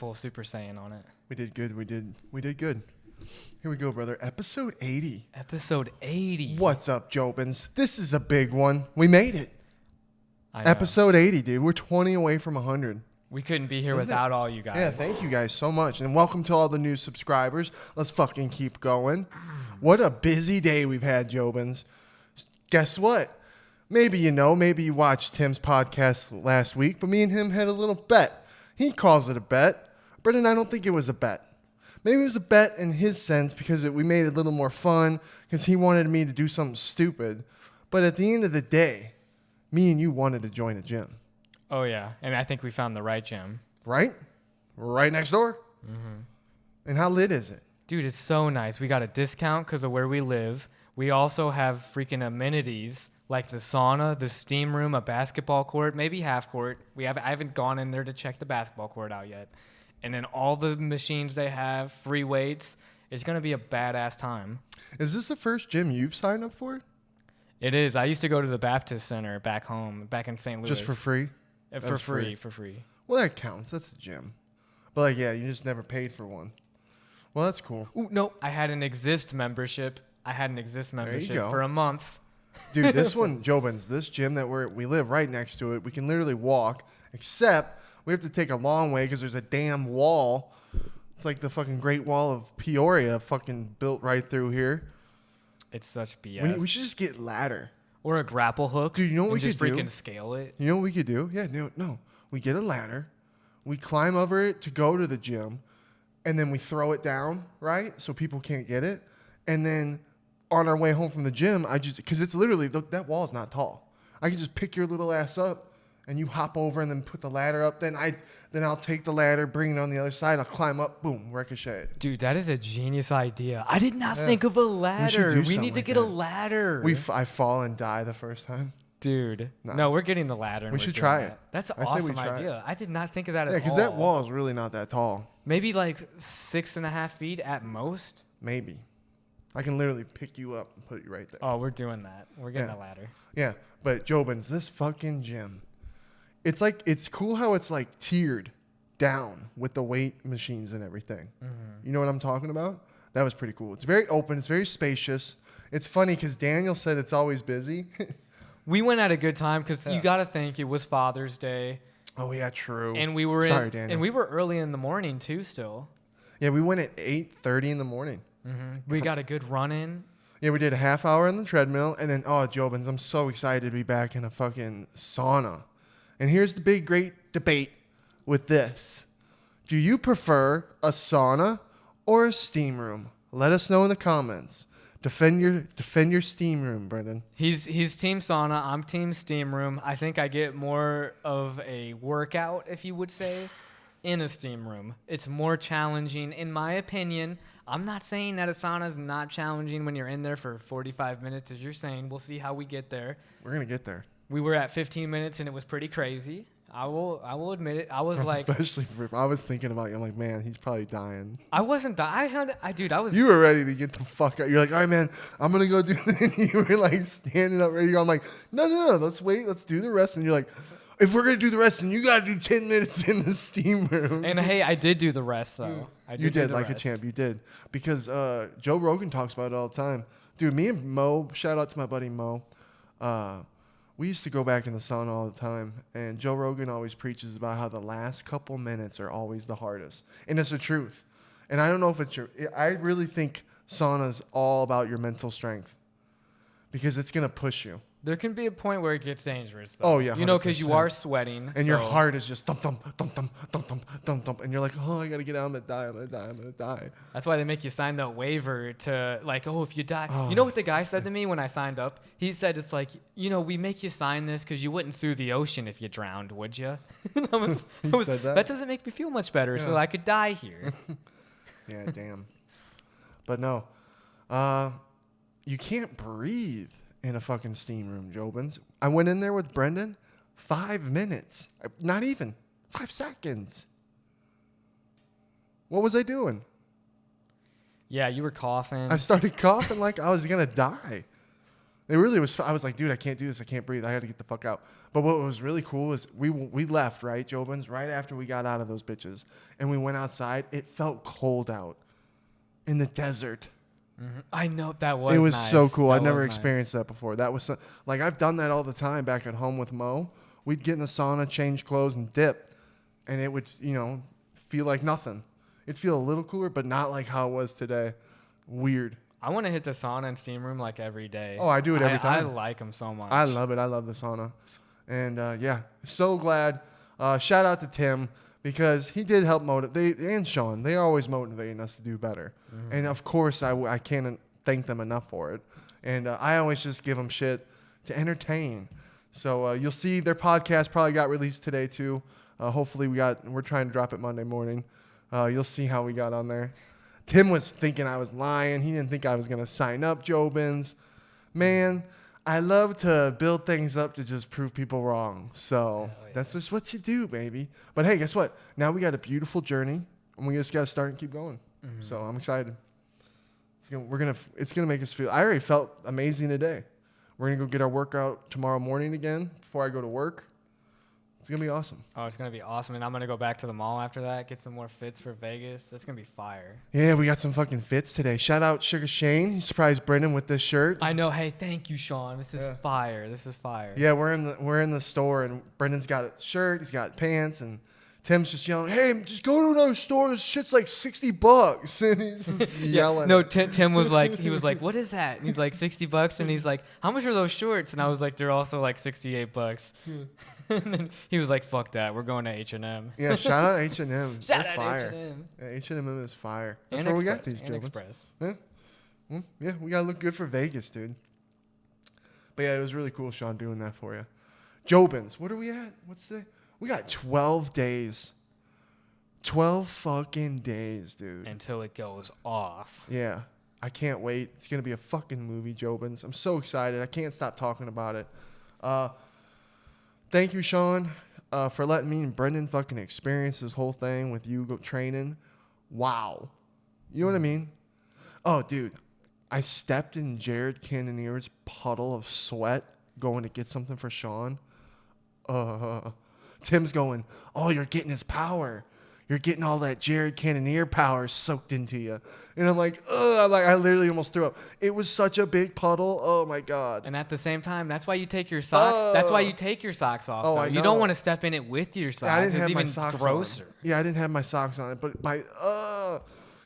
full Super Saiyan on it. We did good. We did good. Here we go, brother. Episode 80. Episode 80. What's up, Jobins? This is a big one. We made it. I know. Episode 80, dude. We're 20 away from 100. We couldn't be here without all you guys. Yeah, thank you guys so much. And welcome to all the new subscribers. Let's fucking keep going. What a busy day we've had, Jobins. Guess what? Maybe you watched Tim's podcast last week, but me and him had a little bet. He calls it a bet. Brenden, I don't think it was a bet. Maybe it was a bet in his sense because we made it a little more fun because he wanted me to do something stupid. But at the end of the day, me and you wanted to join a gym. Oh, yeah. And I think we found the right gym. Right? Right next door. Mm-hmm. And how lit is it? Dude, it's so nice. We got a discount because of where we live. We also have freaking amenities like the sauna, the steam room, a basketball court, maybe half court. I haven't gone in there to check the basketball court out yet. And then all the machines they have, free weights. It's going to be a badass time. Is this the first gym you've signed up for? It is. I used to go to the Baptist Center back home, back in St. Louis. Just for free? For free. Well, that counts. That's a gym. But, you just never paid for one. Well, that's cool. Ooh, no, I had an Exist membership. For a month. Dude, this one, Jobins, this gym that we live right next to it, we can literally walk, except we have to take a long way because there's a damn wall. It's like the fucking Great Wall of Peoria fucking built right through here. It's such BS. We should just get a ladder. Or a grapple hook. Dude, you know what we could do? Just freaking scale it. You know what we could do? Yeah, no. We get a ladder. We climb over it to go to the gym. And then we throw it down, right? So people can't get it. And then on our way home from the gym, because it's literally, that wall is not tall. I can just pick your little ass up and you hop over and then put the ladder up. Then I'll take the ladder, bring it on the other side. I'll climb up, boom, ricochet it. Dude, that is a genius idea. I did not think of a ladder. We need to get a ladder. I fall and die the first time. Dude. No, we're getting the ladder. We should try it. That's an awesome idea. I did not think of that at all. Yeah, because that wall is really not that tall. Maybe like 6.5 feet at most. Maybe. I can literally pick you up and put you right there. Oh, we're doing that. We're getting a ladder. Yeah, but Jobins, this fucking gym, it's cool how it's like tiered down with the weight machines and everything. Mm-hmm. You know what I'm talking about? That was pretty cool. It's very open. It's very spacious. It's funny because Daniel said it's always busy. We went at a good time because you got to think it was Father's Day. Oh, yeah, true. And we were Daniel. And we were early in the morning, too, still. Yeah, we went at 8:30 in the morning. Mm-hmm. We got a good run in. Yeah, we did a half hour on the treadmill. And then, Jobins, I'm so excited to be back in a fucking sauna. And here's the big, great debate with this. Do you prefer a sauna or a steam room? Let us know in the comments. Defend your steam room, Brenden. He's team sauna. I'm team steam room. I think I get more of a workout, if you would say, in a steam room. It's more challenging, in my opinion. I'm not saying that a sauna is not challenging when you're in there for 45 minutes, as you're saying. We'll see how we get there. We're gonna get there. We were at 15 minutes, and it was pretty crazy. I will admit it. I was like, I was thinking about you. I'm like, man, he's probably dying. I wasn't dying. I was. You were ready to get the fuck out. You're like, all right, man, I'm gonna go do it. And you were like standing up ready to go. I'm like, no, let's wait. Let's do the rest. And you're like, if we're gonna do the rest, then you gotta do 10 minutes in the steam room. And hey, I did do the rest though. You did like a champ. You did because Joe Rogan talks about it all the time, dude. Me and Mo, shout out to my buddy Mo. We used to go back in the sauna all the time, and Joe Rogan always preaches about how the last couple minutes are always the hardest, and it's the truth. And I don't know if it's true. I really think sauna's all about your mental strength because it's gonna push you. There can be a point where it gets dangerous, though. Oh, yeah, 100%. You know, because you are sweating. And your heart is just thump, thump, thump, thump, thump, thump, thump, thump. And you're like, I got to get out. I'm going to die. That's why they make you sign the waiver to, like, if you die. Oh. You know what the guy said to me when I signed up? He said, it's like, we make you sign this because you wouldn't sue the ocean if you drowned, would you? He said that? That doesn't make me feel much better, so I could die here. Yeah, damn. But no. You can't breathe in a fucking steam room, Jobins. I went in there with Brenden, 5 minutes. Not even. 5 seconds. What was I doing? Yeah, you were coughing. I started coughing like I was going to die. It really was. I was like, dude, I can't do this. I can't breathe. I had to get the fuck out. But what was really cool is we left, right, Jobins, right after we got out of those bitches. And we went outside. It felt cold out in the desert. Mm-hmm. I know that was. It was nice. so cool. That I'd never was experienced that before. That was like I've done that all the time back at home with Mo. We'd get in the sauna, change clothes, and dip, and it would feel like nothing. It'd feel a little cooler, but not like how it was today. Weird. I want to hit the sauna and steam room like every day. Oh, I do it every time. I like them so much. I love it. I love the sauna. And yeah, so glad. Shout out to Tim because he did help motivate, and Sean. They're always motivating us to do better. Mm-hmm. And of course, I can't thank them enough for it. And I always just give them shit to entertain. So you'll see their podcast probably got released today too. Hopefully we're trying to drop it Monday morning. You'll see how we got on there. Tim was thinking I was lying. He didn't think I was going to sign up, Jobins. Man, I love to build things up to just prove people wrong. So that's just what you do, baby. But hey, guess what? Now we got a beautiful journey, and we just got to start and keep going. Mm-hmm. So I'm excited. It's gonna make us feel. I already felt amazing today. We're going to go get our workout tomorrow morning again before I go to work. It's going to be awesome. Oh, it's going to be awesome. And I'm going to go back to the mall after that, get some more fits for Vegas. That's going to be fire. Yeah, we got some fucking fits today. Shout out Sugar Shane. He surprised Brenden with this shirt. I know. Hey, thank you, Sean. This is fire. This is fire. Yeah, we're in the store, and Brendan's got a shirt. He's got pants, and Tim's just yelling, hey, just go to another store. This shit's like $60. And he's just yelling. No, Tim was like, what is that? And he's like, $60. And he's like, how much are those shorts? And I was like, they're also like $68. And then he was like, fuck that. We're going to H&M. Yeah, shout out H&M. Shout out fire. H&M. Yeah, H&M is fire. That's and where Express, we got these Jobins. Express. Yeah, we got to look good for Vegas, dude. But yeah, it was really cool, Sean, doing that for you. Jobins, what are we at? We got 12 days. 12 fucking days, dude. Until it goes off. Yeah. I can't wait. It's going to be a fucking movie, Jobins. I'm so excited. I can't stop talking about it. Thank you, Sean, for letting me and Brenden fucking experience this whole thing with you training. Wow. You know what I mean? Oh, dude. I stepped in Jared Cannonier's puddle of sweat going to get something for Sean. Tim's going, oh, you're getting his power. You're getting all that Jared Cannonier power soaked into you. And I'm like, ugh. I literally almost threw up. It was such a big puddle. Oh, my God. And at the same time, that's why you take your socks. That's why you take your socks off. Oh, I know. You don't want to step in it with your socks. Yeah, I didn't have it's my even socks grosser. on. Yeah, I didn't have my socks on it. But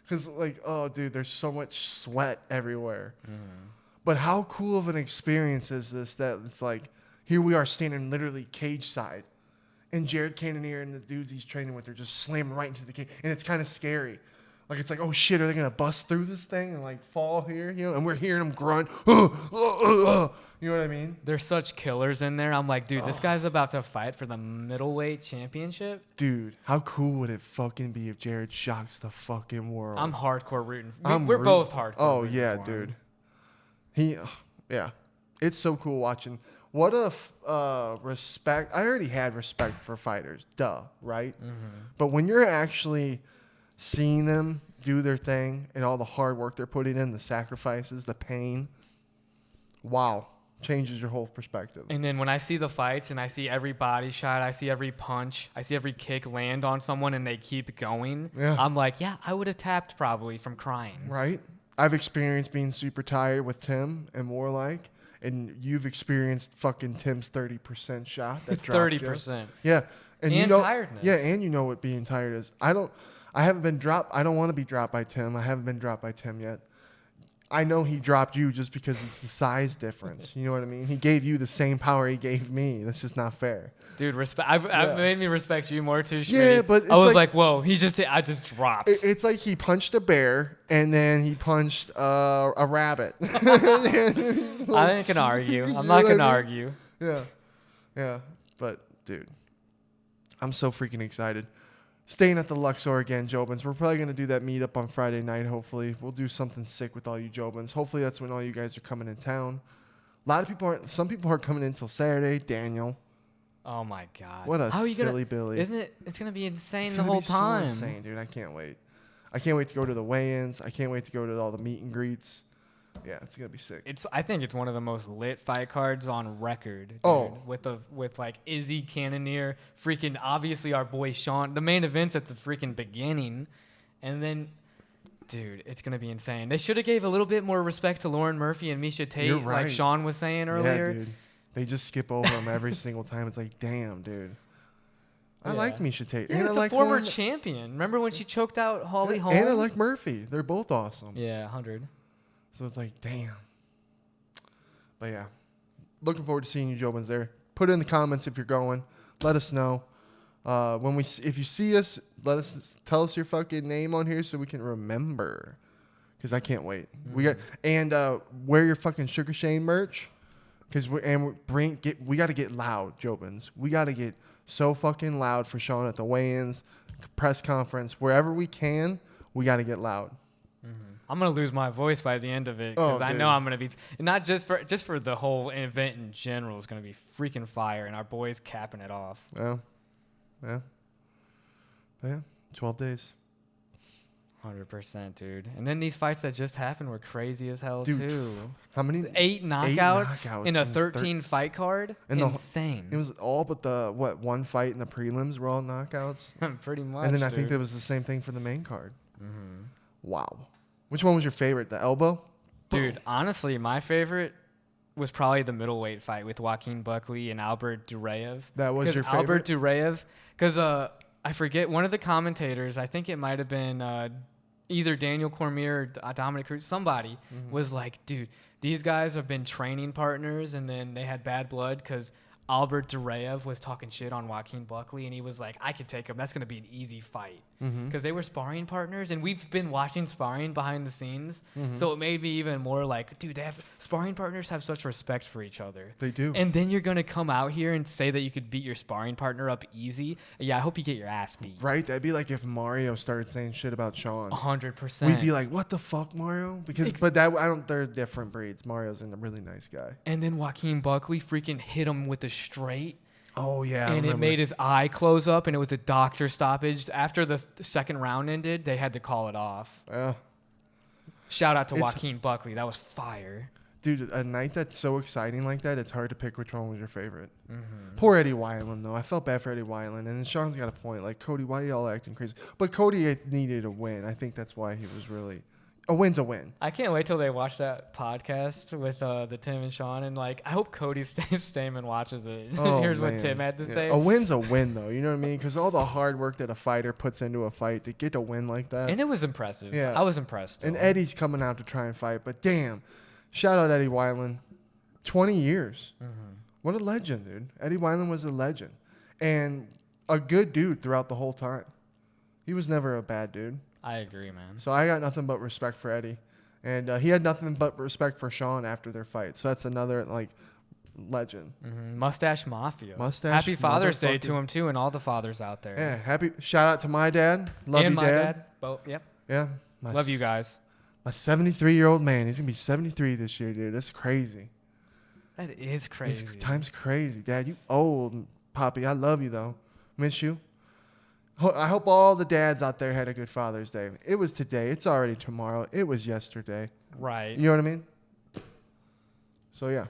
because, dude, there's so much sweat everywhere. Mm-hmm. But how cool of an experience is this that it's like, here we are standing literally cage side. And Jared Cannonier and the dudes he's training with are just slamming right into the cage. And it's kind of scary. Like, it's like, oh, shit, are they going to bust through this thing and, fall here? And we're hearing them grunt. You know what I mean? There's such killers in there. I'm like, dude, this guy's about to fight for the middleweight championship. Dude, how cool would it fucking be if Jared shocks the fucking world? I'm hardcore rooting. We're both hardcore. Oh, yeah, dude. Yeah. It's so cool watching. What a respect. I already had respect for fighters. Duh, right? Mm-hmm. But when you're actually seeing them do their thing and all the hard work they're putting in, the sacrifices, the pain, wow, changes your whole perspective. And then when I see the fights and I see every body shot, I see every punch, I see every kick land on someone and they keep going, I'm like, yeah, I would have tapped probably from crying. Right? I've experienced being super tired with Tim and Warlike. And you've experienced fucking Tim's 30% shot that dropped 30%. Yeah. And tiredness. Yeah, and you know what being tired is. I haven't been dropped. I don't want to be dropped by Tim. I haven't been dropped by Tim yet. I know he dropped you just because it's the size difference. You know what I mean? He gave you the same power he gave me. That's just not fair. Dude, respect. I've made me respect you more too, Schmitty. Yeah, but I was like, whoa, I just dropped. It's like he punched a bear and then he punched a rabbit. I ain't gonna argue. I'm not gonna argue. Yeah. But dude, I'm so freaking excited. Staying at the Luxor again, Jobins. We're probably going to do that meetup on Friday night, hopefully. We'll do something sick with all you Jobins. Hopefully that's when all you guys are coming in town. Some people aren't coming in until Saturday. Daniel. Oh, my God. What a silly Billy. Isn't it? It's going to be insane it's the whole time. So insane, dude. I can't wait. I can't wait to go to the weigh-ins. I can't wait to go to all the meet and greets. Yeah, it's gonna be sick. I think it's one of the most lit fight cards on record. Dude, Oh. with like Izzy Cannonier, freaking obviously our boy Sean. The main event's at the freaking beginning, and then, dude, it's gonna be insane. They should have gave a little bit more respect to Lauren Murphy and Misha Tate, You're right. like Sean was saying earlier. Yeah, dude. They just skip over him every single time. It's like, damn, dude. I like Misha Tate. Yeah, and it's I a like former champion. Remember when she choked out Holly Holm? And I like Murphy. They're both awesome. Yeah, 100. So it's like, damn. But yeah, looking forward to seeing you Jobins there. Put it in the comments if you're going. Let us know. If you see us, tell us your fucking name on here so we can remember. Because I can't wait. Wear your fucking Sugar Shane merch. Because we got to get loud, Jobins. We got to get so fucking loud for Sean at the weigh-ins, press conference, wherever we can. We got to get loud. I'm gonna lose my voice by the end of it because I know I'm gonna be not just for the whole event in general is gonna be freaking fire, and our boys capping it off. Yeah. But yeah, 12 days. 100%, dude. And then these fights that just happened were crazy as hell too. How many? 8 knockouts in a 13 fight card. And insane. It was all but the one fight in the prelims were all knockouts. Pretty much. And then I think there was the same thing for the main card. Wow. Which one was your favorite? The elbow? Dude, honestly, my favorite was probably the middleweight fight with Joaquin Buckley and Albert Duraev. That was your favorite? Albert Duraev, because I forget, one of the commentators, I think it might have been either Daniel Cormier or Dominic Cruz, somebody was like, dude, these guys have been training partners, and then they had bad blood because Albert Duraev was talking shit on Joaquin Buckley, and he was like, I could take him. That's going to be an easy fight. Because they were sparring partners, and we've been watching sparring behind the scenes. So it made me even more like, dude, sparring partners have such respect for each other. They do. And then you're going to come out here and say that you could beat your sparring partner up easy. Yeah, I hope you get your ass beat. Right? That'd be like if Mario started saying shit about Sean. 100%. We'd be like, what the fuck, Mario? They're different breeds. Mario's a really nice guy. And then Joaquin Buckley freaking hit him with a straight. Oh, yeah. And it made his eye close up, and it was a doctor stoppage. After the second round ended, they had to call it off. Yeah. Shout out to Joaquin Buckley. That was fire. Dude, a night that's so exciting like that, it's hard to pick which one was your favorite. Poor Eddie Weiland, though. I felt bad for Eddie Weiland. And then Sean's got a point. Like, Cody, why are y'all acting crazy? But Cody needed a win. I think that's why he was really... A win's a win. I can't wait till they watch that podcast with the Tim and Sean, and like I hope Cody Stamen watches it. Oh, Here's man. what Tim had to say. A win's a win, though. You know what I mean? Because all the hard work that a fighter puts into a fight to get a win like that. And it was impressive. Yeah. I was impressed. And Eddie's coming out to try and fight. But damn, shout out Eddie Weiland. 20 years. What a legend, dude. Eddie Weiland was a legend. And a good dude throughout the whole time. He was never a bad dude. I agree, man. So I got nothing but respect for Eddie. And he had nothing but respect for Sean after their fight. So that's another, like, legend. Mustache Mafia. Mustache Happy Father's Day motherfucking- to him, too, and all the fathers out there. Yeah, shout out to my dad. Love and you, my Dad. Both, yep. Yeah. Love you guys. A 73-year-old man. He's going to be 73 this year, dude. That's crazy. That is crazy. Time's crazy. Dad, you old, Poppy. I love you, though. Miss you. I hope all the dads out there had a good Father's Day. It was today. It's already tomorrow. It was yesterday. Right. You know what I mean? So, yeah.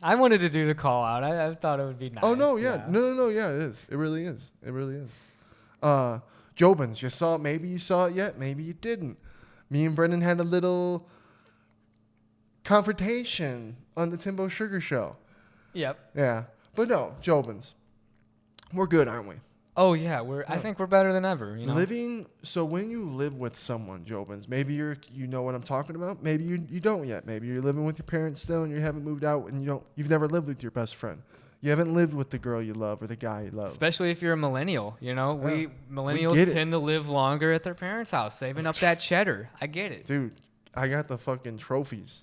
I wanted to do the call out. I thought it would be nice. Oh, no, yeah. No, yeah, it is. It really is. It really is. Jobins, you saw it. Maybe you saw it yet. Maybe you didn't. Me and Brenden had a little confrontation on the Timbo Sugar Show. Yep. Yeah. But no, Jobins. We're good, aren't we? Oh, yeah. I think we're better than ever. You know? So when you live with someone, Jobins, maybe you know what I'm talking about. Maybe you don't yet. Maybe you're living with your parents still and you haven't moved out and you've never lived with your best friend. You haven't lived with the girl you love or the guy you love. Especially if you're a millennial. You know, Yeah. millennials tend to live longer at their parents' house, saving up that cheddar. I get it. Dude, I got the fucking trophies.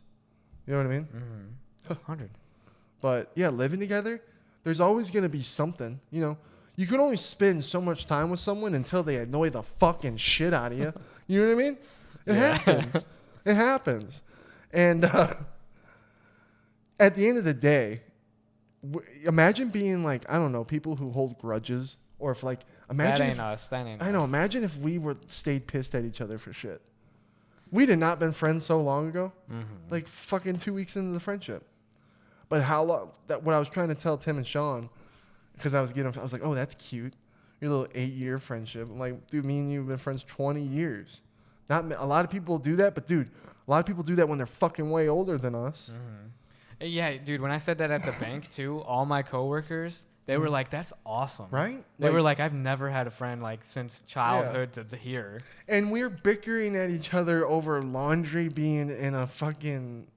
You know what I mean? 100. But yeah, living together, there's always going to be something, you know. You can only spend so much time with someone until they annoy the fucking shit out of you. You know what I mean? It happens. It happens. And at the end of the day, imagine being like, I don't know, people who hold grudges. Or if like, imagine. That ain't us. I know, imagine if we stayed pissed at each other for shit. We'd have not been friends so long ago. Mm-hmm. Like fucking 2 weeks into the friendship. But how long? What I was trying to tell Tim and Sean, because I was like, oh, that's cute. Your little 8-year friendship. I'm like, dude, me and you have been friends 20 years. Not a lot of people do that, but dude, a lot of people do that when they're fucking way older than us. Mm-hmm. Yeah, dude. When I said that at the bank too, all my coworkers, they were like, "That's awesome." Right? They were like, "I've never had a friend like since childhood to here." And we're bickering at each other over laundry being in a fucking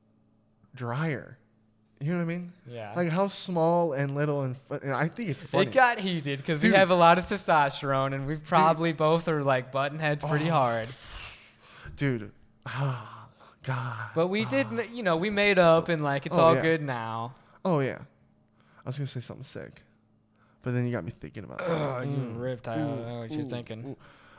dryer. You know what I mean? Yeah. Like how small and little and I think it's funny. It got heated because we have a lot of testosterone and we probably both are like button heads pretty hard. Dude. Oh, God. But we did, we made up and like it's all good now. Oh, yeah. I was going to say something sick. But then you got me thinking about something. You ripped. I don't know what you're thinking.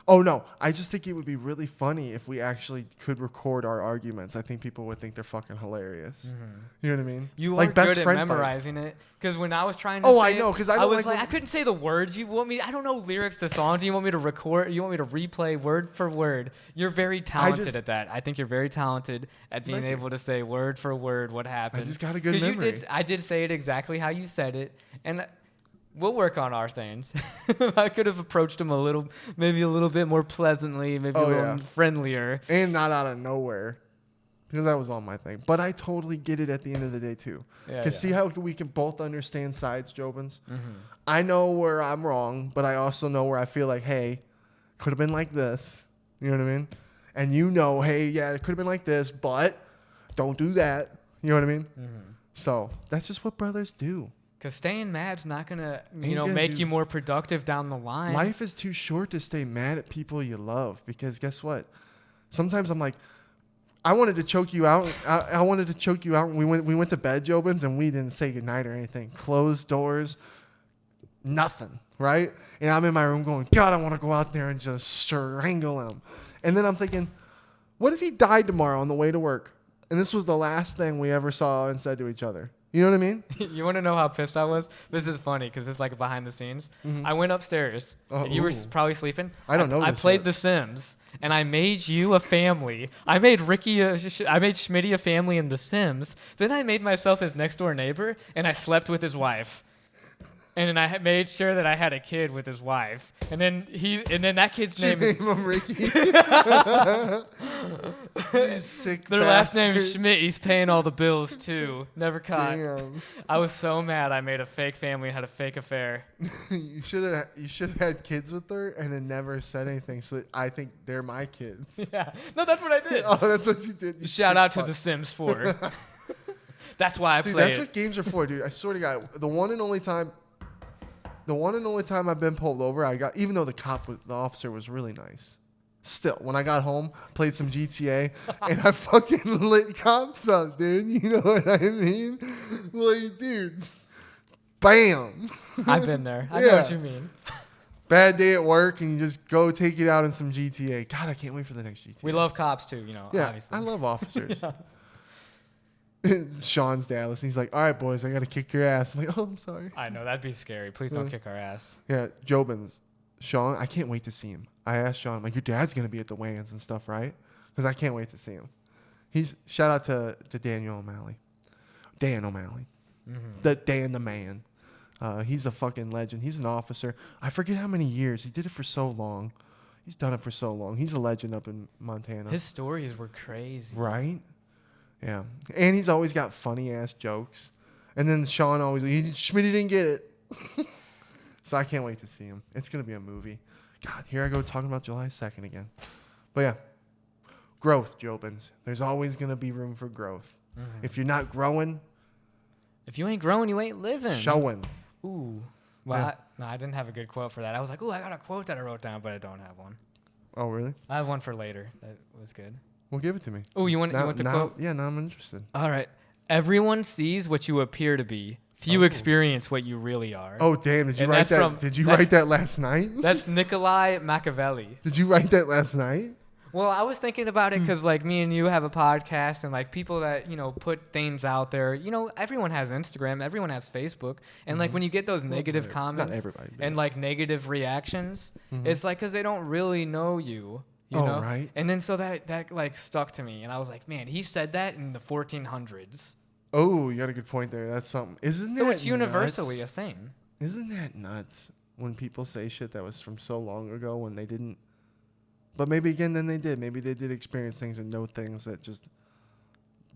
Oh, no. I just think it would be really funny if we actually could record our arguments. I think people would think they're fucking hilarious. Mm-hmm. You know what I mean? You like are best good friend at memorizing it. Because when I was trying to I know. Because I was like, I couldn't say the words. You want me? I don't know lyrics to songs. You want me to record? You want me to replay word for word? You're very talented at that. I think you're very talented at being able to say word for word what happened. I just got a good memory. I did say it exactly how you said it. And we'll work on our things. I could have approached him maybe a little bit more pleasantly, maybe a little friendlier. And not out of nowhere. Because that was all my thing. But I totally get it at the end of the day, too. Because see how we can both understand sides, Jobins? Mm-hmm. I know where I'm wrong, but I also know where I feel like, hey, could have been like this. You know what I mean? And you know, hey, yeah, it could have been like this, but don't do that. You know what I mean? Mm-hmm. So that's just what brothers do. Because staying mad's not going to, make you more productive down the line. Life is too short to stay mad at people you love. Because guess what? Sometimes I'm like, I wanted to choke you out. I wanted to choke you out. And we went to bed, Jobins, and we didn't say goodnight or anything. Closed doors, nothing, right? And I'm in my room going, God, I want to go out there and just strangle him. And then I'm thinking, what if he died tomorrow on the way to work? And this was the last thing we ever saw and said to each other. You know what I mean? You want to know how pissed I was? This is funny because it's like behind the scenes. Mm-hmm. I went upstairs. And you were probably sleeping. I don't know. I played The Sims, and I made you a family. I made Schmitty a family in The Sims. Then I made myself his next door neighbor, and I slept with his wife. And then I made sure that I had a kid with his wife. And then that kid's name is Ricky. You sick Their bastard. last name is Schmidt. He's paying all the bills too. Never caught. Damn. I was so mad I made a fake family and had a fake affair. You should have had kids with her and then never said anything. So I think they're my kids. Yeah. No, that's what I did. Oh, that's what you did. You Shout out to The Sims 4. That's why I dude, play that's what games are for, dude. I swear to God, the one and only time I've been pulled over, even though the officer was really nice. Still, when I got home, played some GTA, and I fucking lit cops up, dude. You know what I mean? Like, dude, bam. I've been there. I know what you mean. Bad day at work, and you just go take it out in some GTA. God, I can't wait for the next GTA. We love cops too, Yeah, obviously. I love officers. Sean's dad listening. He's like, all right, boys, I got to kick your ass. I'm like, oh, I'm sorry. I know. That'd be scary. Please don't kick our ass. Yeah, Jobins. Sean, I can't wait to see him. I asked Sean, I'm like, your dad's going to be at the weigh-ins and stuff, right? Because I can't wait to see him. Shout out to Daniel O'Malley. Dan O'Malley. Mm-hmm. Dan the man. He's a fucking legend. He's an officer. I forget how many years. He did it for so long. He's done it for so long. He's a legend up in Montana. His stories were crazy. Right? Yeah. And he's always got funny-ass jokes. And then Sean always, Schmitty didn't get it. So I can't wait to see him. It's going to be a movie. God, here I go talking about July 2nd again. But yeah, growth, Jobins. There's always going to be room for growth. Mm-hmm. If you're not growing. If you ain't growing, you ain't living. Showing. Ooh. Well, yeah. I didn't have a good quote for that. I was like, ooh, I got a quote that I wrote down, but I don't have one. Oh, really? I have one for later. That was good. Well, give it to me. Oh, you want the quote? Yeah, now I'm interested. All right. Everyone sees what you appear to be. Few experience what you really are. Oh, damn. Did you write that? Did you write that last night? That's Nikolai Machiavelli. Did you write that last night? Well, I was thinking about it because, like, me and you have a podcast, and, like, people that, put things out there, everyone has Instagram, everyone has Facebook, and, like, when you get those negative comments not everybody, and, like, negative reactions, it's, like, because they don't really know you. You Oh, know? right. And then so that like stuck to me, and I was like, man, he said that in the 1400s. Oh, you got a good point there. That's something. Isn't So that it's universally a nuts? thing. Isn't that nuts when people say shit that was from so long ago when they didn't? But maybe again, then they did. Maybe they did experience things and know things that just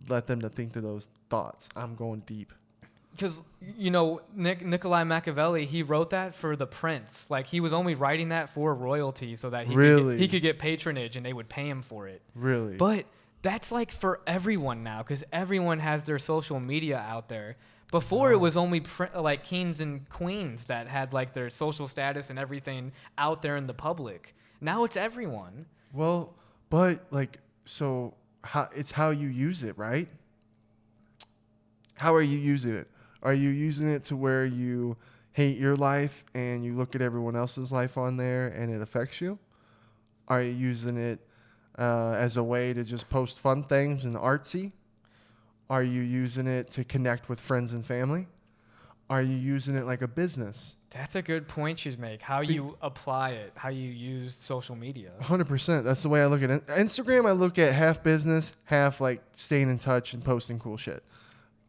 led them to think to those thoughts. I'm going deep. Because, you know, Nikolai Machiavelli, he wrote that for the prince. Like, he was only writing that for royalty so that he could get patronage and they would pay him for it. Really? But that's like for everyone now, because everyone has their social media out there. Before, it was only like kings and queens that had like their social status and everything out there in the public. Now it's everyone. Well, but like, so it's how you use it, right? How are you using it? Are you using it to where you hate your life and you look at everyone else's life on there and it affects you? Are you using it as a way to just post fun things and artsy? Are you using it to connect with friends and family? Are you using it like a business? That's a good point you make. How you apply it, how you use social media. 100%. That's the way I look at it. Instagram, I look at half business, half like staying in touch and posting cool shit.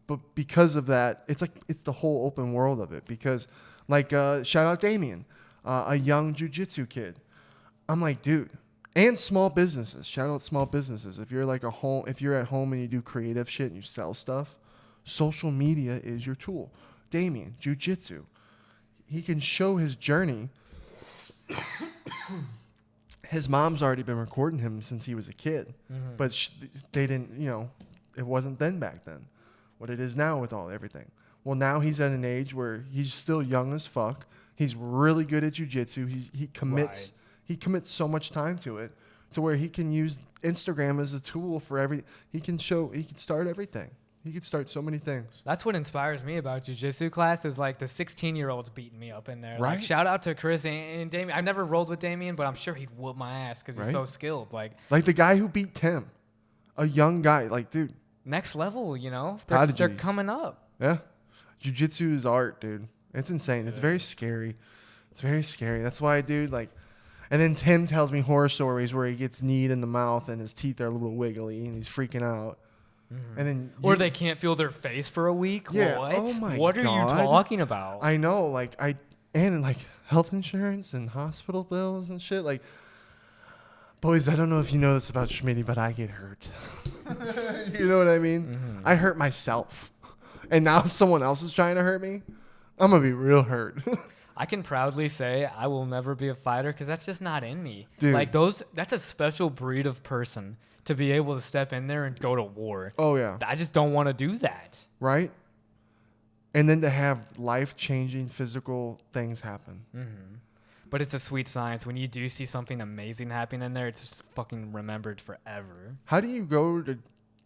But because of that, it's the whole open world of it. Because like shout out Damien, a young jiu-jitsu kid. I'm like, dude, and small businesses. Shout out small businesses. If you're like if you're at home and you do creative shit and you sell stuff, social media is your tool. Damien, jiu-jitsu. He can show his journey. His mom's already been recording him since he was a kid. Mm-hmm. But they didn't, it wasn't then back then. What it is now with everything. Well, now he's at an age where he's still young as fuck. He's really good at jiu-jitsu. He commits so much time to it to where he can use Instagram as a tool for he can start everything. He could start so many things. That's what inspires me about jiu-jitsu class is like the 16-year-olds beating me up in there. Right. Like, shout out to Chris and Damien. I've never rolled with Damien, but I'm sure he'd whoop my ass because he's so skilled. Like the guy who beat Tim, a young guy. Like, dude. Next level, they're coming up. Yeah. Jiu-jitsu is art, dude. It's insane. It's very scary. It's very scary. That's why, dude, like, and then Tim tells me horror stories where he gets kneed in the mouth and his teeth are a little wiggly and he's freaking out. Mm-hmm. And then or they can't feel their face for a week. Yeah. What? Oh my what God. are you talking about? I know, like and like health insurance and hospital bills and shit. Like, boys, I don't know if you know this about Schmitty, but I get hurt. You know what I mean? Mm-hmm. I hurt myself, and now someone else is trying to hurt me. I'm gonna be real hurt. I can proudly say I will never be a fighter because that's just not in me. Dude. Like that's a special breed of person to be able to step in there and go to war. Oh, yeah. I just don't want to do that. Right? And then to have life-changing physical things happen. Mm-hmm. But it's a sweet science. When you do see something amazing happen in there, it's just fucking remembered forever. How do you go to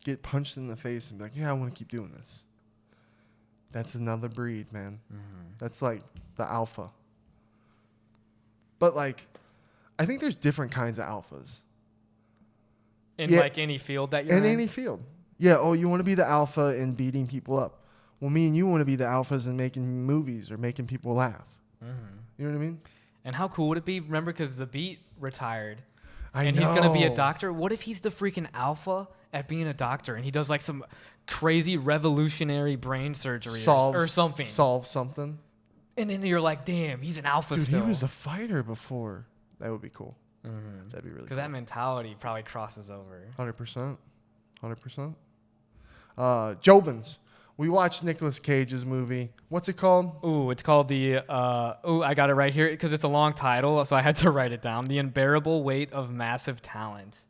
get punched in the face and be like, yeah, I want to keep doing this? That's another breed, man. Mm-hmm. That's like the alpha. But like, I think there's different kinds of alphas. In like any field that you're in? In any field. Yeah, you want to be the alpha in beating people up. Well, me and you want to be the alphas in making movies or making people laugh. Mm-hmm. You know what I mean? And how cool would it be? Remember, because The Beat retired. And he's going to be a doctor. What if he's the freaking alpha at being a doctor and he does like some crazy revolutionary brain surgery or something? Solve something. And then you're like, damn, he's an alpha Dude, still. he was a fighter before. That would be cool. Mm-hmm. That'd be really cool. Because that mentality probably crosses over. 100%. 100%. Jobins. We watched Nicolas Cage's movie. What's it called? Ooh, it's called I got it right here because it's a long title, so I had to write it down. The Unbearable Weight of Massive Talent.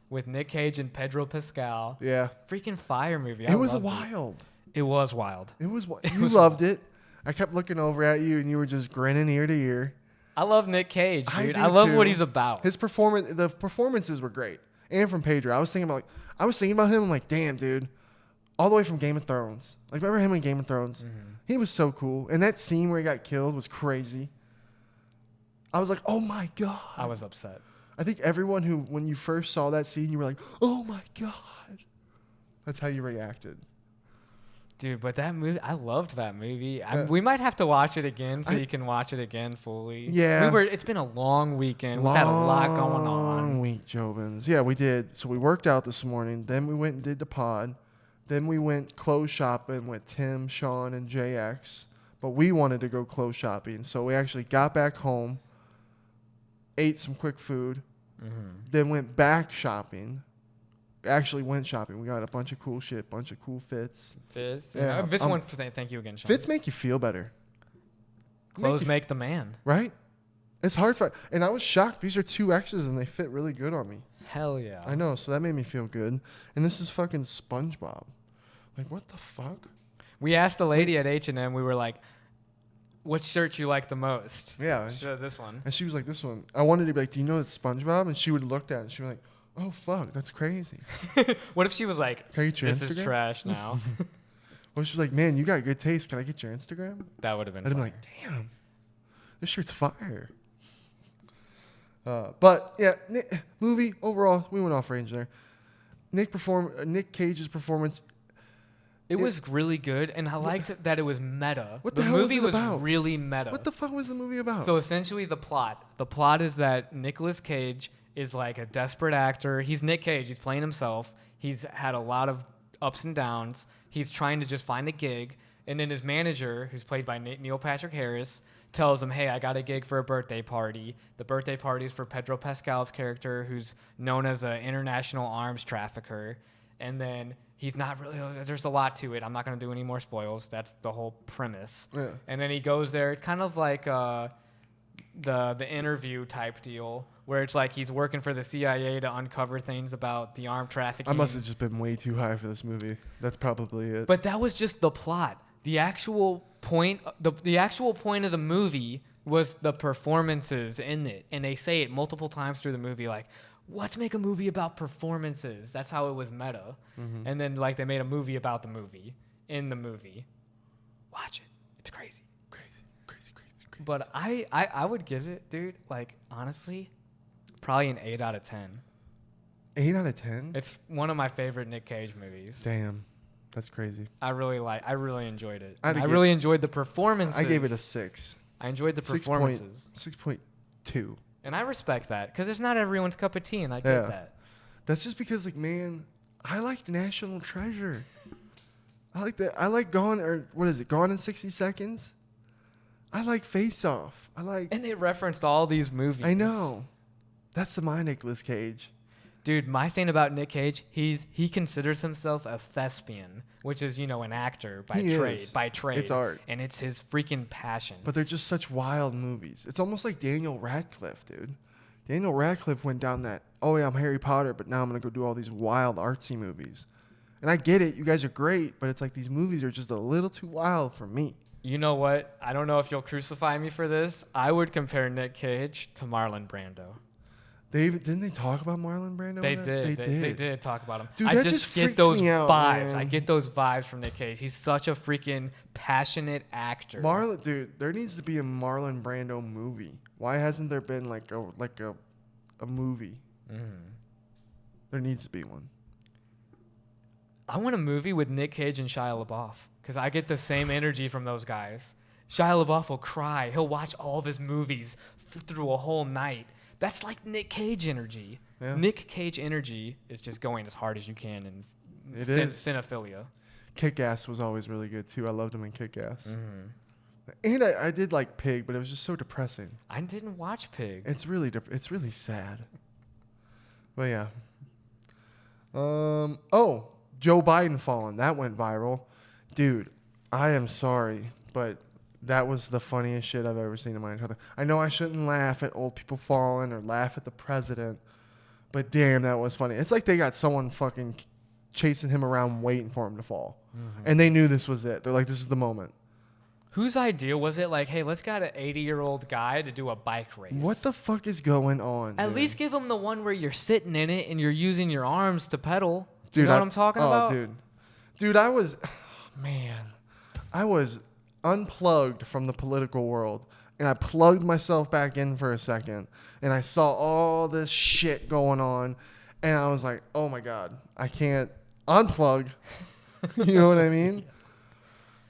With Nick Cage and Pedro Pascal. Yeah. Freaking fire movie. It was wild. It was wild. You loved it. I kept looking over at you, and you were just grinning ear to ear. I love Nick Cage, dude. I love what he's about. The performances were great. And from Pedro. I was thinking about him. I'm like, damn, dude. All the way from Game of Thrones. Like, remember him in Game of Thrones? Mm-hmm. He was so cool. And that scene where he got killed was crazy. I was like, oh, my God. I was upset. I think everyone when you first saw that scene, you were like, oh, my God. That's how you reacted. Dude, but that movie, I loved that movie. We might have to watch it again so you can watch it again fully. Yeah. It's been a long weekend. We've had a lot going on. Jobins. Yeah, we did. So we worked out this morning. Then we went and did the pod. Then we went clothes shopping with Tim, Sean, and JX. But we wanted to go clothes shopping. So we actually got back home, ate some quick food, then went back shopping. Actually went shopping. We got a bunch of cool shit, bunch of cool fits. Fits. Yeah. This one, thank you again, Sean. Fits make you feel better. Clothes make the man. Right? It's hard for... And I was shocked. These are 2Xs and they fit really good on me. Hell yeah. I know. So that made me feel good. And this is fucking SpongeBob. Like, what the fuck? We asked the lady at H&M, we were like, what shirt you like the most? Yeah. She said this one. And she was like, this one. I wanted to be like, do you know it's SpongeBob? And she would look at it and she was like, oh, fuck, that's crazy. What if she was like, Can I get your this Instagram? is trash now? Well, she was like, man, you got good taste. Can I get your Instagram? That would have been I'd fire. be like, damn, this shirt's fire. But yeah, movie overall, we went off range there. Nick Cage's performance. It was really good, and I liked that it was meta. What the hell was movie it was about? really meta. What the fuck was the movie about? So essentially, the plot is that Nicolas Cage is like a desperate actor. He's Nick Cage. He's playing himself. He's had a lot of ups and downs. He's trying to just find a gig, and then his manager, who's played by Neil Patrick Harris, tells him, hey, I got a gig for a birthday party. The birthday party is for Pedro Pascal's character, who's known as an international arms trafficker. And then he's not really, there's a lot to it. I'm not going to do any more spoils. That's the whole premise. Yeah. And then he goes there. It's kind of like the interview type deal, where it's like he's working for the CIA to uncover things about the armed trafficking. I must have just been way too high for this movie. That's probably it. But that was just the plot. The actual point, the actual point of the movie was the performances in it, and they say it multiple times through the movie, like, let's make a movie about performances. That's how it was meta. And then like they made a movie about the movie in the movie. Watch it. It's crazy. Crazy. But I would give it, dude, like honestly, probably an 8 out of 10. 8 out of 10? It's one of my favorite Nick Cage movies. Damn. That's crazy. I really enjoyed it. I really enjoyed the performances. I gave it a 6. I enjoyed the performances. 6.2. And I respect that, because it's not everyone's cup of tea, and I get that. That's just because, like, man, I like National Treasure. I like that. I like Gone in 60 Seconds? I like Face Off. And they referenced all these movies. I know. That's my Nicolas Cage. Dude, my thing about Nick Cage, he considers himself a thespian, which is, an actor by trade. It's art. And it's his freaking passion. But they're just such wild movies. It's almost like Daniel Radcliffe, dude. Daniel Radcliffe went down that, oh yeah, I'm Harry Potter, but now I'm going to go do all these wild artsy movies. And I get it. You guys are great, but it's like these movies are just a little too wild for me. You know what? I don't know if you'll crucify me for this. I would compare Nick Cage to Marlon Brando. Didn't they talk about Marlon Brando? They did talk about him. Dude, I that just freaks get those me out, vibes. man. I get those vibes from Nick Cage. He's such a freaking passionate actor. Dude, there needs to be a Marlon Brando movie. Why hasn't there been like a movie? There needs to be one. I want a movie with Nick Cage and Shia LaBeouf, because I get the same energy from those guys. Shia LaBeouf will cry. He'll watch all of his movies through a whole night. That's like Nick Cage energy. Yeah. Nick Cage energy is just going as hard as you can in It is. cinephilia. Kick-Ass was always really good too. I loved him in Kick-Ass. And I did like Pig, but it was just so depressing. I didn't watch Pig. It's really sad. But yeah. Joe Biden falling. That went viral. Dude, I am sorry, but that was the funniest shit I've ever seen in my entire life. I know I shouldn't laugh at old people falling or laugh at the president, but damn, that was funny. It's like they got someone fucking chasing him around waiting for him to fall. And they knew this was it. They're like, this is the moment. Whose idea was it? Like, hey, let's get an 80-year-old guy to do a bike race. What the fuck is going on? At dude? least give him the one where you're sitting in it and you're using your arms to pedal. Dude, you know what I'm talking about? Dude, I was unplugged from the political world, and I plugged myself back in for a second, and I saw all this shit going on, and I was like, oh my God, I can't unplug. You know what I mean?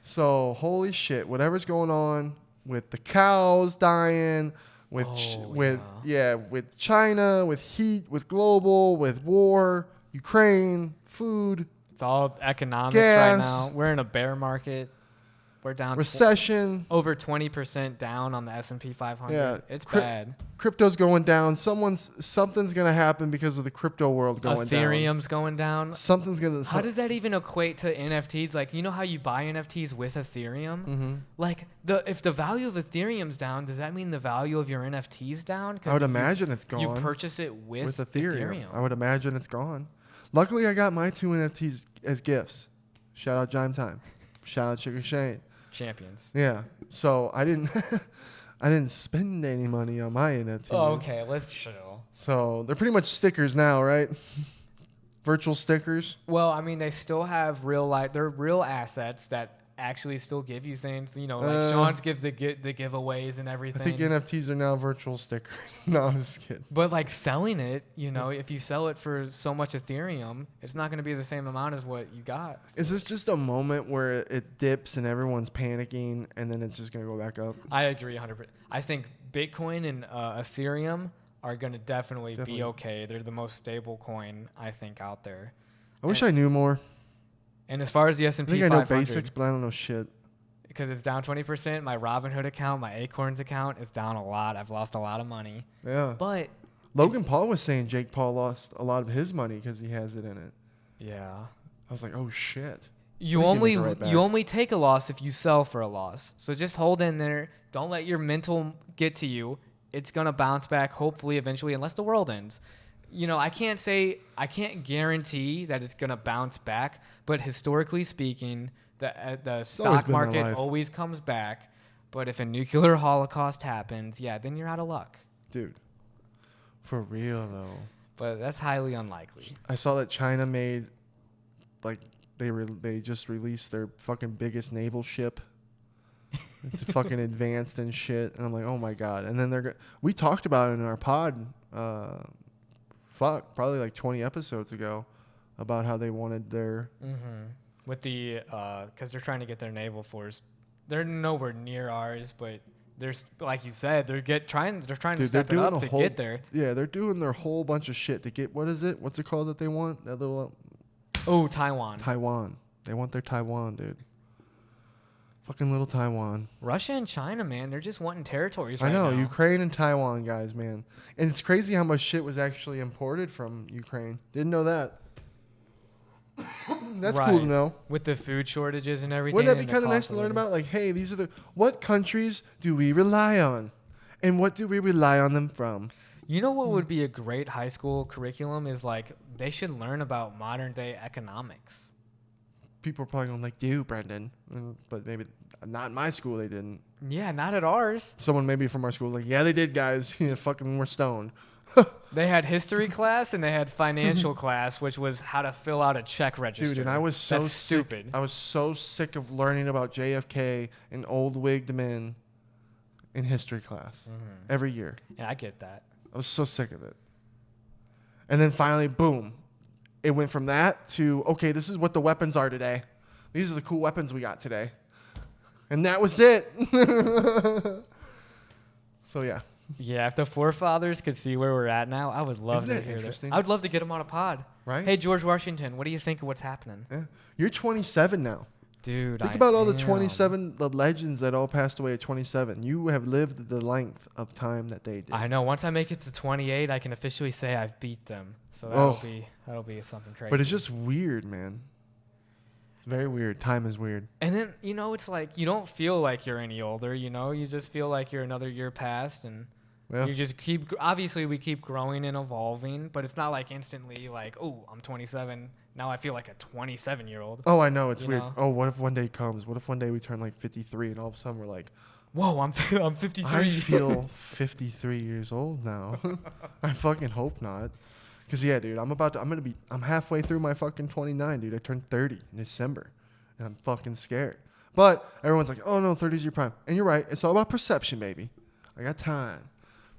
So, holy shit, whatever's going on with the cows dying, with Oh, with China, with heat, with global, with war, Ukraine, food, It's all economics gas, right now. We're in a bear market. We're down recession. over 20% down on the S&P 500. Yeah, It's bad. Crypto's going down. Something's gonna happen because of the crypto world going down. Ethereum's going down. Something's gonna. How does that even equate to NFTs? Like, you know how you buy NFTs with Ethereum? Mm-hmm. Like, if the value of Ethereum's down, does that mean the value of your NFT's down? I would imagine it's gone. You purchase it with Ethereum. I would imagine it's gone. Luckily, I got my 2 NFTs as gifts. Shout out Jime Time. Shout out Chicken Shane. Champions. Yeah. So I didn't I didn't spend any money on my NFTs. Oh, okay. Let's chill. So they're pretty much stickers now, right? Virtual stickers. Well, I mean, they still have real life. They're real assets that actually still give you things. You know, like Sean's gives the giveaways and everything. I think NFTs are now virtual stickers. No, I'm just kidding. But like selling it, you know, if you sell it for so much Ethereum, it's not going to be the same amount as what you got. Is this just a moment where it dips and everyone's panicking and then it's just going to go back up? I agree 100%. I think Bitcoin and Ethereum are going to definitely be okay. They're the most stable coin, I think, out there. I wish I knew more. And as far as the S&P 500, I think I know basics, but I don't know shit. Because it's down 20%. My Robinhood account, my Acorns account is down a lot. I've lost a lot of money. Yeah. But Logan Paul was saying Jake Paul lost a lot of his money because he has it in it. Yeah. I was like, oh shit. You only take a loss if you sell for a loss. So just hold in there. Don't let your mental get to you. It's gonna bounce back, hopefully, eventually, unless the world ends. You know, I can't guarantee that it's gonna bounce back, but historically speaking, the stock market always comes back. But if a nuclear holocaust happens, yeah, then you're out of luck. Dude, for real though. But that's highly unlikely. I saw that China made, like, they just released their fucking biggest naval ship. It's fucking advanced and shit, and I'm like, oh my god. And then we talked about it in our pod. Probably like 20 episodes ago, about how they wanted their with the because they're trying to get their naval force. They're nowhere near ours, but there's, like you said, they're trying to step it up to get there. Yeah, they're doing their whole bunch of shit to get, what's it called that they want? That little Taiwan. They want their Taiwan, dude. Fucking little Taiwan. Russia and China, man, they're just wanting territories right now. I know, now. Ukraine and Taiwan, guys, man. And it's crazy how much shit was actually imported from Ukraine. Didn't know that. That's cool to know. With the food shortages and everything. Wouldn't that be kind of nice to learn about? Like, hey, these are what countries do we rely on? And what do we rely on them from? You know what would be a great high school curriculum is, like, they should learn about modern day economics. People are probably going like, do, Brenden. But maybe not in my school, they didn't. Yeah, not at ours. Someone maybe from our school was like, yeah, they did, guys. Fucking we're stoned. They had history class and they had financial class, which was how to fill out a check register. Dude, and I was so stupid. I was so sick of learning about JFK and old wigged men in history class every year. Yeah, I get that. I was so sick of it. And then finally, boom. It went from that to, okay, this is what the weapons are today. These are the cool weapons we got today. And that was it. So, yeah. Yeah, if the forefathers could see where we're at now, I would love to hear this. I would love to get them on a pod. Right? Hey, George Washington, what do you think of what's happening? Yeah. You're 27 now. Dude, Think about all the 27, the legends that all passed away at 27. You have lived the length of time that they did. I know. Once I make it to 28, I can officially say I've beat them. So that'll be something crazy. But it's just weird, man. It's very weird. Time is weird. And then, you know, it's like you don't feel like you're any older, you know? You just feel like you're another year past, and you just obviously we keep growing and evolving, but it's not like instantly like, oh, I'm 27. Now I feel like a 27-year-old. Oh, I know. It's weird. Know? Oh, what if one day comes? What if one day we turn like 53 and all of a sudden we're like, whoa, I'm 53. I feel 53 years old now. I fucking hope not. Because, yeah, dude, I'm halfway through my fucking 29, dude. I turned 30 in December, and I'm fucking scared. But everyone's like, oh, no, 30's your prime. And you're right. It's all about perception, baby. I got time.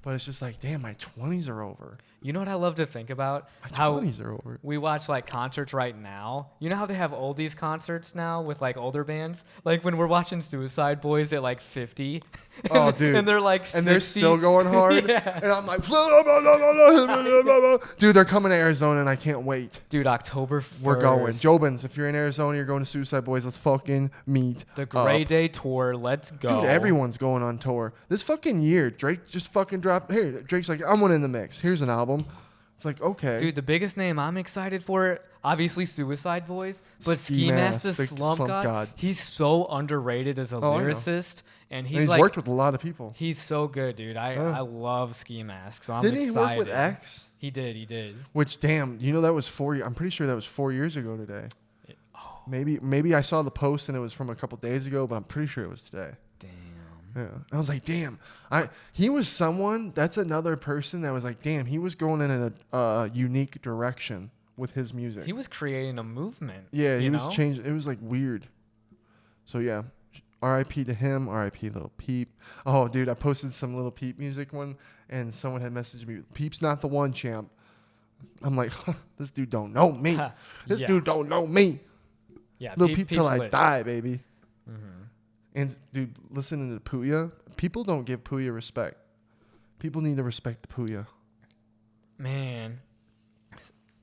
But it's just like, damn, my 20s are over. You know what I love to think about? My How 20s are over. we watch like concerts right now. You know how they have oldies concerts now with like older bands? Like when we're watching Suicide Boys at like 50. Oh, dude. And they're like 60. And they're still going hard. Yeah. And I'm like, dude, they're coming to Arizona and I can't wait. Dude, October 1st. We're going. Jobins, if you're in Arizona, you're going to Suicide Boys. Let's fucking meet The Gray up. Day Tour. Let's go. Dude, everyone's going on tour. This fucking year, Drake just fucking dropped. Here, Drake's like, I'm one in the mix. Here's an album. It's like, okay. Dude, the biggest name I'm excited for, obviously Suicide Boys, but Ski Ski Mask, Mask, the the Slump Slump God, God. he's so underrated as a I know. lyricist. And And he's like, worked with a lot of people. he's so good, dude. I love Ski Mask, so I'm Didn't excited. he work with X? He did. Which, damn, you know that was 4 years. I'm pretty sure that was 4 years ago today. Maybe I saw the post and it was from a couple days ago, but I'm pretty sure it was today. Damn. Yeah, I was like, damn. He was someone. That's another person that was like, damn. He was going in a unique direction with his music. He was creating a movement. Yeah, he was know? changing. It was like weird. So yeah, R.I.P. to him. R.I.P. Little Peep. Oh, dude, I posted some Little Peep music one, and someone had messaged me, "Peep's not the one, champ." I'm like, this dude don't know me. This Yeah. dude don't know me. Yeah, Little Peep till I lit. die, baby. Mm-hmm. And dude, listening to Puya, people don't give Puya respect. People need to respect the Puya. Man,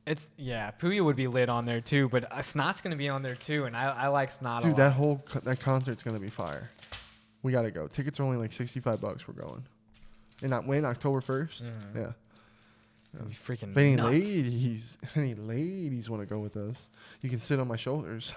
Puya would be lit on there too, but Snot's gonna be on there too, and I like Snot. Dude, a lot. that concert's gonna be fire. We gotta go. Tickets are only like $65. We're going. And not when October 1st. Mm-hmm. Yeah. It's gonna be freaking If any nuts. ladies want to go with us, you can sit on my shoulders.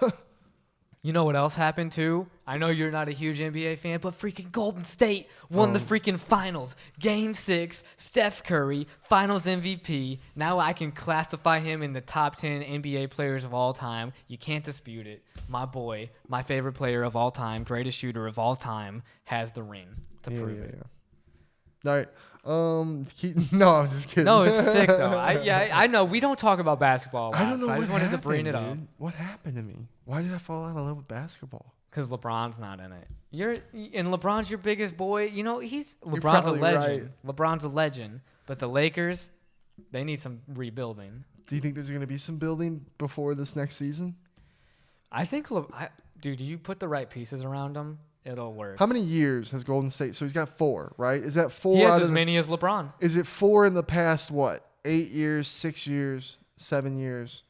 You know what else happened too? I know you're not a huge NBA fan, but freaking Golden State won the freaking finals. Game 6, Steph Curry, finals MVP. Now I can classify him in the top 10 NBA players of all time. You can't dispute it. My boy, my favorite player of all time, greatest shooter of all time, has the ring to prove it. All right. No, I'm just kidding. No, it's sick though. I know we don't talk about basketball a lot, I don't know. so I just what wanted to bring it happened, up. dude. What happened to me? Why did I fall out of love with basketball? Because LeBron's not in it. And LeBron's your biggest boy. You know, LeBron's a probably legend. LeBron's a legend. But the Lakers, they need some rebuilding. Do you think there's going to be some building before this next season? I think, dude, you put the right pieces around him, it'll work. How many years has Golden State? So he's got 4, right? Is that 4 He has out as of many as LeBron. Is it 4 in the past, 8 years, 6 years, 7 years?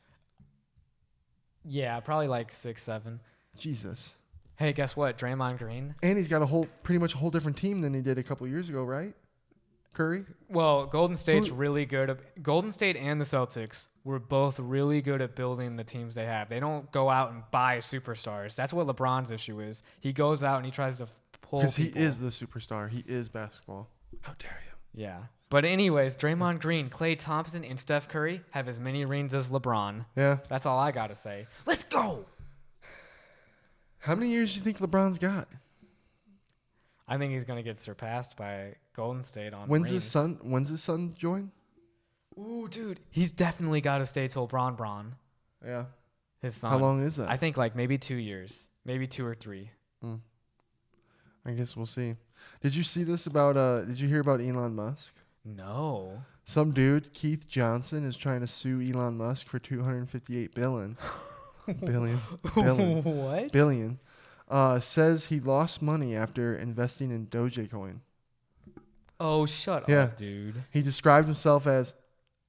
Yeah, probably like 6, 7. Jesus. Hey, guess what? Draymond Green. And he's got pretty much a whole different team than he did a couple years ago, right? Curry? Well, Golden State's really good. Golden State and the Celtics were both really good at building the teams they have. They don't go out and buy superstars. That's what LeBron's issue is. He goes out and he tries to pull Because he people. is the superstar. He is basketball. How dare you? Yeah. But anyways, Draymond Green, Klay Thompson, and Steph Curry have as many rings as LeBron. Yeah. That's all I got to say. Let's go. How many years do you think LeBron's got? I think he's going to get surpassed by Golden State on When's rings. his son join? Ooh, dude. He's definitely got to stay till Bron. Yeah. His son. How long is that? I think like maybe 2 years. Maybe 2 or 3. I guess we'll see. Did you see this about did you hear about Elon Musk? No. Some dude, Keith Johnson, is trying to sue Elon Musk for $258 billion. What? Billion. Says he lost money after investing in Dogecoin. Oh, shut Yeah. up, dude. He described himself as,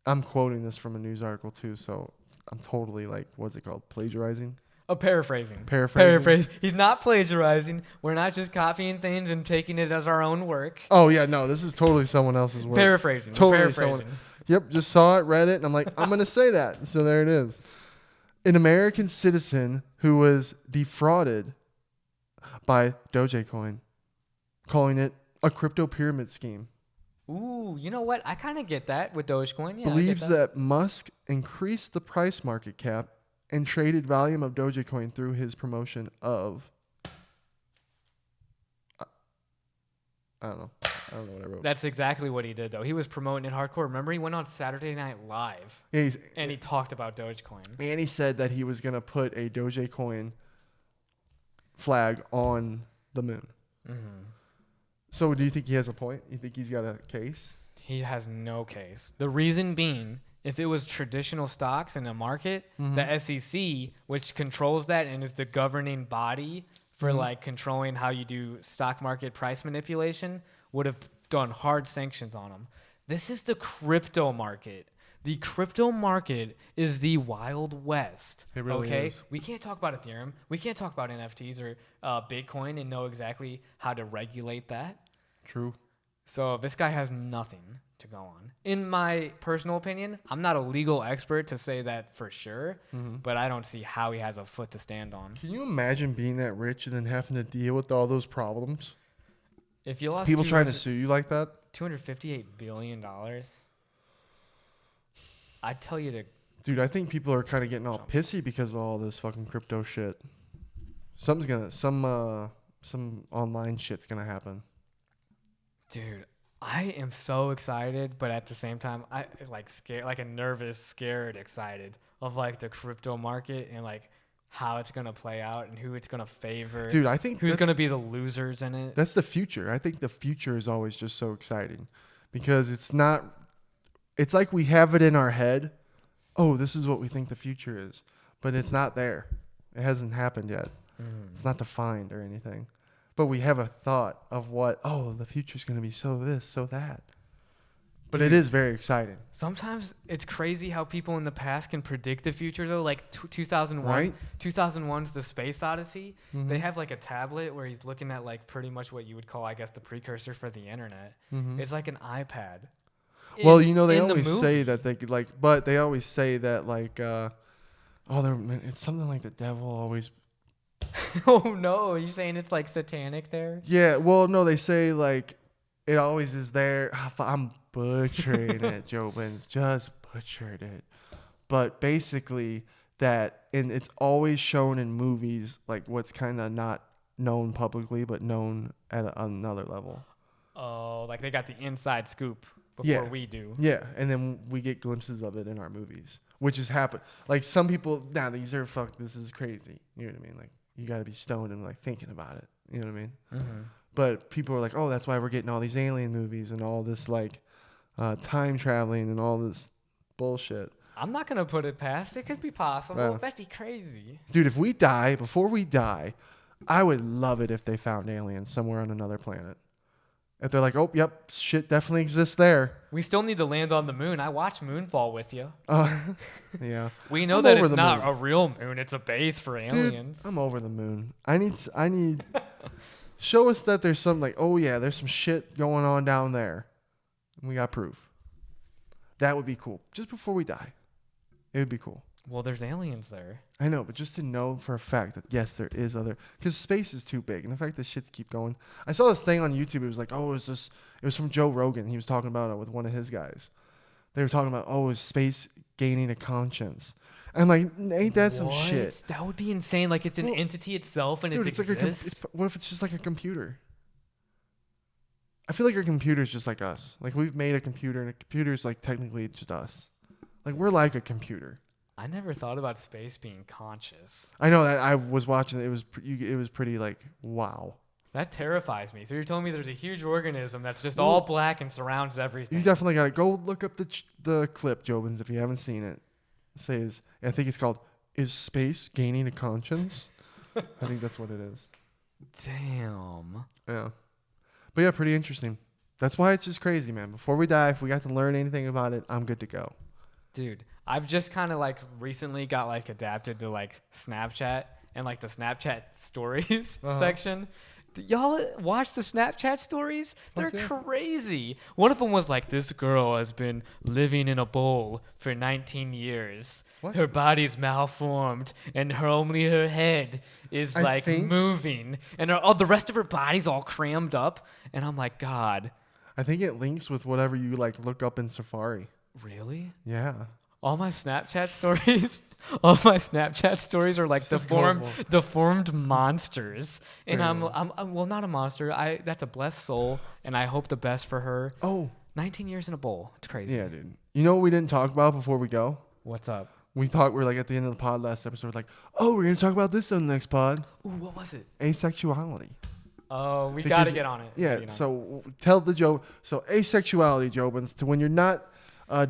I'm quoting this from a news article too, so I'm totally like, what's it called? Plagiarizing? Paraphrasing. Paraphrasing. He's not plagiarizing. We're not just copying things and taking it as our own work. Oh, yeah, no, this is totally someone else's work. Paraphrasing. Totally Paraphrasing. Yep, just saw it, read it, and I'm like, I'm going to say that. So there it is. An American citizen who was defrauded by Dogecoin, calling it a crypto pyramid scheme. Ooh, you know what? I kind of get that with Dogecoin. Yeah, Believes I get that Musk increased the price market cap and traded volume of Dogecoin through his promotion of... I don't know. I don't know what I wrote. That's exactly what he did, though. He was promoting it hardcore. Remember, he went on Saturday Night Live, Yeah, and he talked about Dogecoin. and he said that he was going to put a Dogecoin flag on the moon. Mm-hmm. So do you think he has a point? You think he's got a case? He has no case. The reason being, if it was traditional stocks in a market, the SEC, which controls that and is the governing body for like controlling how you do stock market price manipulation, would have done hard sanctions on them. This is the crypto market. The crypto market is the Wild West. It really is. We can't talk about Ethereum. We can't talk about NFTs or Bitcoin and know exactly how to regulate that. True. So this guy has nothing to go on. In my personal opinion, I'm not a legal expert to say that for sure, but I don't see how he has a foot to stand on. Can you imagine being that rich and then having to deal with all those problems? If you lost People trying to sue you like that? $258 billion, I'd tell you to... Dude, I think people are kind of getting all pissy because of all this fucking crypto shit. Some online shit's gonna happen. Dude, I am so excited, but at the same time, I like scared, like a nervous, scared, excited of like the crypto market and like how it's gonna play out and who it's gonna favor. Dude, I think who's gonna be the losers in it. That's the future. I think the future is always just so exciting because it's like we have it in our head. Oh, this is what we think the future is, but it's not there. It hasn't happened yet. It's not defined or anything. But we have a thought of what, the future's going to be so this, so that. But Dude, it is very exciting. Sometimes it's crazy how people in the past can predict the future, though. Like 2001, right? 2001's The Space Odyssey. They have like a tablet where he's looking at like pretty much what you would call, I guess, the precursor for the internet. It's like an iPad. Well, they always say that they could but they always say that like, it's something like the devil always. Oh no, are you saying it's like satanic there? Yeah, well, no, they say like it always is there. I'm butchering it, Jobins, just butchered it. But basically and it's always shown in movies like what's kind of not known publicly but known at another level. Oh, like they got the inside scoop before we do. Yeah, and then we get glimpses of it in our movies, which has happened. Like some people, this is crazy. You know what I mean? Like you got to be stoned and like thinking about it. You know what I mean? But people are like, oh, that's why we're getting all these alien movies and all this like time traveling and all this bullshit. I'm not going to put it past. It could be possible. That'd be crazy. Dude, before we die, I would love it if they found aliens somewhere on another planet. If they're like, oh, yep, shit definitely exists there. We still need to land on the moon. I watched Moonfall with you. Yeah. We know that it's not a real moon. It's a base for aliens. Dude, I'm over the moon. I need show us that there's some like, oh yeah, there's some shit going on down there. And we got proof. That would be cool. Just before we die. It would be cool. Well, there's aliens there. I know, but just to know for a fact that, yes, there is because space is too big. And the fact that shits keep going. I saw this thing on YouTube. It was like, it was from Joe Rogan. He was talking about it with one of his guys. They were talking about, is space gaining a conscience? And like, ain't that some shit? That would be insane. Like it's an entity itself and it exists. What if it's just like a computer? I feel like our computer's just like us. Like we've made a computer and a computer's like technically just us. Like we're like a computer. I never thought about space being conscious. I know that I was watching it. It was pretty like, wow. That terrifies me. So you're telling me there's a huge organism that's just all black and surrounds everything. You definitely got to go look up the clip, Jobins, if you haven't seen it. It says, I think it's called, "Is Space Gaining a Conscience?" I think that's what it is. Damn. Yeah. But yeah, pretty interesting. That's why it's just crazy, man. Before we die, if we got to learn anything about it, I'm good to go. Dude, I've just kind of like recently got like adapted to like Snapchat and like the Snapchat stories section. Y'all watch the Snapchat stories? They're crazy. One of them was like, this girl has been living in a bowl for 19 years. What? Her body's malformed and only her head is moving. And the rest of her body's all crammed up. And I'm like, God. I think it links with whatever you like look up in Safari. Really? Yeah. All my Snapchat stories are like deformed monsters. And I'm well, not a monster. That's a blessed soul, and I hope the best for her. 19 years in a bowl. It's crazy. Yeah, dude. You know what we didn't talk about before we go? What's up? We're like at the end of the pod last episode, we're like, we're going to talk about this on the next pod. Ooh, what was it? Asexuality. Oh, we Because- got to get on it. Yeah. You know. So tell the Joe. So asexuality, Jobins, to when you're not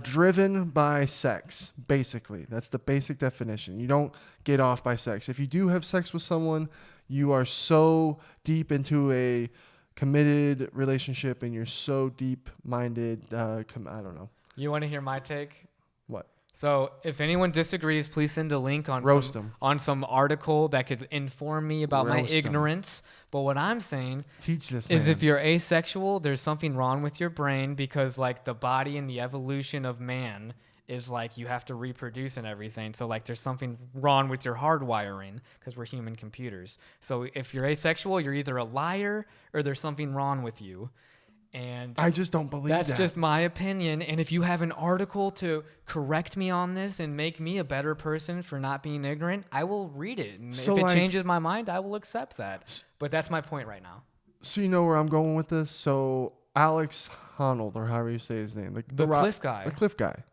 driven by sex. Basically, that's the basic definition. You don't get off by sex. If you do have sex with someone, you are so deep into a committed relationship, and you're so deep-minded. I don't know. You want to hear my take? What? So if anyone disagrees, please send a link on Roast on some article that could inform me about my Roast 'em. ignorance. But what I'm saying Teach this man. is if you're asexual, there's something wrong with your brain because like the body and the evolution of man is like you have to reproduce and everything. So like there's something wrong with your hardwiring because we're human computers. So if you're asexual, you're either a liar or there's something wrong with you. And I just don't believe that's that. just my opinion. And if you have an article to correct me on this and make me a better person for not being ignorant, I will read it. And So, if it like- changes my mind, I will accept that. But that's my point right now. So you know where I'm going with this? So Alex Honnold, or however you say his name. The cliff guy. The cliff guy.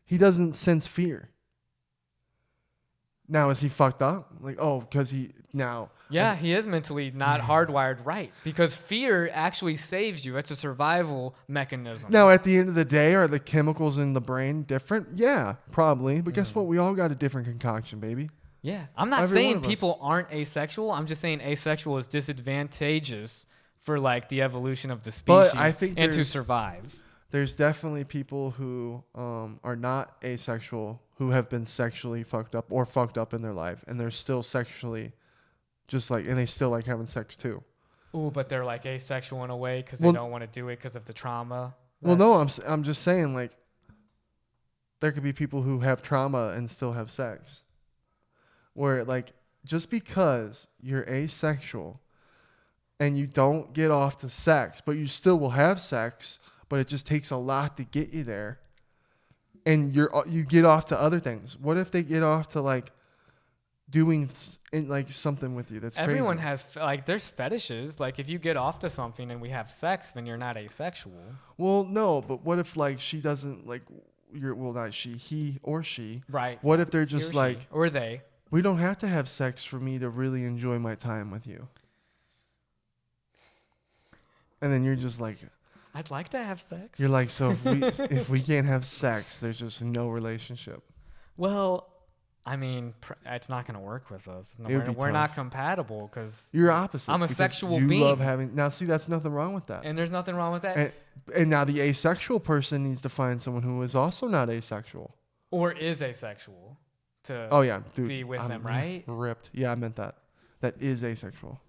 He doesn't sense fear. Now, is he fucked up? Like, oh, because he now. Yeah, he is mentally not hardwired right because fear actually saves you. It's a survival mechanism. Now, at the end of the day, are the chemicals in the brain different? Yeah, probably. But guess what? We all got a different concoction, baby. Yeah, I'm not Every one saying of us. people aren't asexual. I'm just saying asexual is disadvantageous for like the evolution of the species But I think and to there's- survive. There's definitely people who are not asexual who have been sexually fucked up or fucked up in their life, and they're still sexually just like, and they still like having sex too. Ooh, but they're like asexual in a way because they Well- don't want to do it because of the trauma. Well, no, I'm just saying, like, there could be people who have trauma and still have sex. Where, like, just because you're asexual and you don't get off to sex, but you still will have sex, but it just takes a lot to get you there. And you get off to other things. What if they get off to, like, doing like something with you that's Everyone crazy? has like there's fetishes. Like if you get off to something and we have sex, then you're not asexual. Well, no, but what if, like, she doesn't, like, not she, he or she. Right. What if they're He or just she. like, or they. we don't have to have sex for me to really enjoy my time with you. And then you're just like, I'd like to have sex. you're like, so if we can't have sex, there's just no relationship. Well, I mean, it's not going to work with us. No, It would be we're not tough. compatible because You're opposite. I'm a because sexual you being. love having. Now, see, that's nothing wrong with that. and there's nothing wrong with that. And now the asexual person needs to find someone who is also not asexual. Or is asexual to Oh yeah, dude. be with I'm them, right? Ripped. Yeah, I meant that. That is asexual,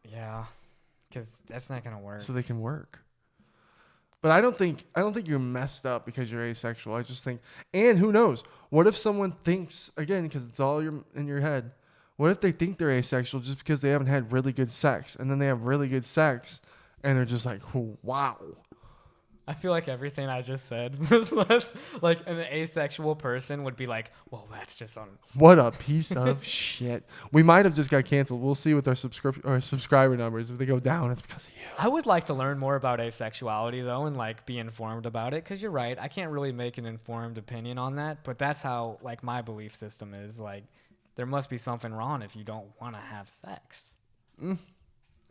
Yeah, because that's not going to work. so they can work. But I don't think you're messed up because you're asexual. I just think, and who knows? What if someone thinks, again, because it's all in your head, what if they think they're asexual just because they haven't had really good sex, and then they have really good sex, and they're just like, wow. I feel like everything I just said was less like an asexual person would be like, well, that's just on. What a piece of shit. We might have just got canceled. We'll see with our subscriber numbers. If they go down, it's because of you. I would like to learn more about asexuality though, and like be informed about it. Cause you're right. I can't really make an informed opinion on that, but that's how like my belief system is. Like there must be something wrong if you don't want to have sex.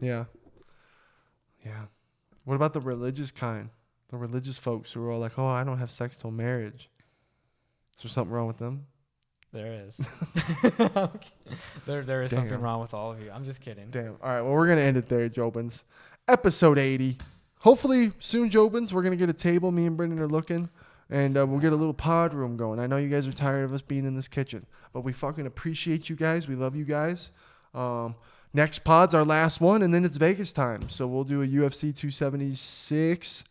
Yeah. Yeah. What about the religious kind? The religious folks who are all like, oh, I don't have sex till marriage. Is there something wrong with them? There is. there is something Damn. wrong with all of you. I'm just kidding. Damn. All right. Well, we're going to end it there, Jobins. Episode 80. Hopefully soon, Jobins, we're going to get a table. Me and Brenden are looking. And we'll get a little pod room going. I know you guys are tired of us being in this kitchen. But we fucking appreciate you guys. We love you guys. Next pod's our last one. And then it's Vegas time. So we'll do a UFC 276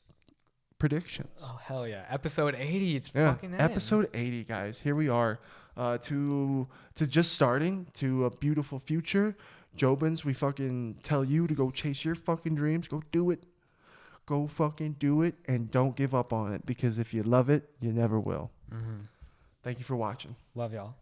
predictions. Oh hell yeah! Episode 80. It's Yeah, fucking in. episode 80, guys. Here we are, to just starting to a beautiful future. Jobins, we fucking tell you to go chase your fucking dreams. Go do it. Go fucking do it, and don't give up on it, because if you love it, you never will. Mm-hmm. Thank you for watching. Love y'all.